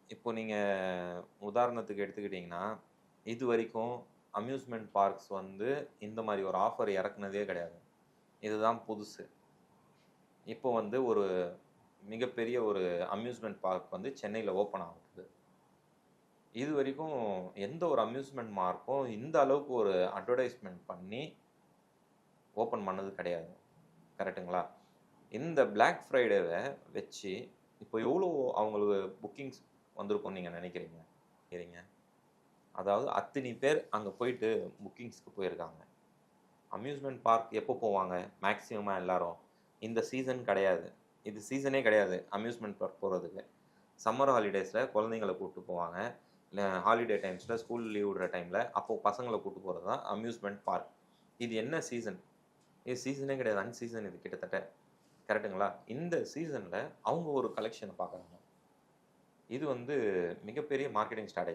இப்போ நீங்கள் உதாரணத்துக்கு எடுத்துக்கிட்டிங்கன்னா இது வரைக்கும் அம்யூஸ்மெண்ட் பார்க்ஸ் வந்து இந்த மாதிரி ஒரு ஆஃபர் இறக்குனதே கிடையாது. இதுதான் புதுசு. இப்போ வந்து ஒரு மிகப்பெரிய ஒரு அம்யூஸ்மெண்ட் பார்க் வந்து சென்னையில் ஓப்பன் ஆகுது. இது வரைக்கும் எந்த ஒரு அம்யூஸ்மெண்ட் பார்க்கும் இந்த அளவுக்கு ஒரு அட்வர்டைஸ்மெண்ட் பண்ணி ஓப்பன் பண்ணது கிடையாது. கரெக்டுங்களா? இந்த பிளாக் ஃப்ரைடேவை வச்சு இப்போ எவ்வளோ அவங்களுக்கு புக்கிங்ஸ் வந்திருக்கும்னு நீங்கள் நினைக்கிறீங்க? சரிங்க. அதாவது அத்தனை பேர் அங்கே போயிட்டு புக்கிங்ஸ்க்கு போயிருக்காங்க. அம்யூஸ்மெண்ட் பார்க் எப்போ போவாங்க மேக்ஸிமமாக எல்லாரும்? இந்த சீசன் கிடையாது. இது சீசனே கிடையாது அம்யூஸ்மெண்ட் பார்க் போகிறதுக்கு. சம்மர் ஹாலிடேஸில் குழந்தைங்களை கூப்பிட்டு போவாங்க. இல்லை ஹாலிடே டைம்ஸில் ஸ்கூல் லீவ் விடுற டைமில் அப்போது பசங்களை கூப்பிட்டு போகிறது தான் அம்யூஸ்மெண்ட் பார்க். இது என்ன சீசன்? இது சீசனே கிடையாது, அன்சீசன் இது கிட்டத்தட்ட. கரெக்டுங்களா? இந்த சீசனில் அவங்க ஒரு கலெக்ஷனை பார்க்குறாங்க. இது வந்து மிகப்பெரிய மார்க்கெட்டிங் ஸ்ட்ராட்டஜி.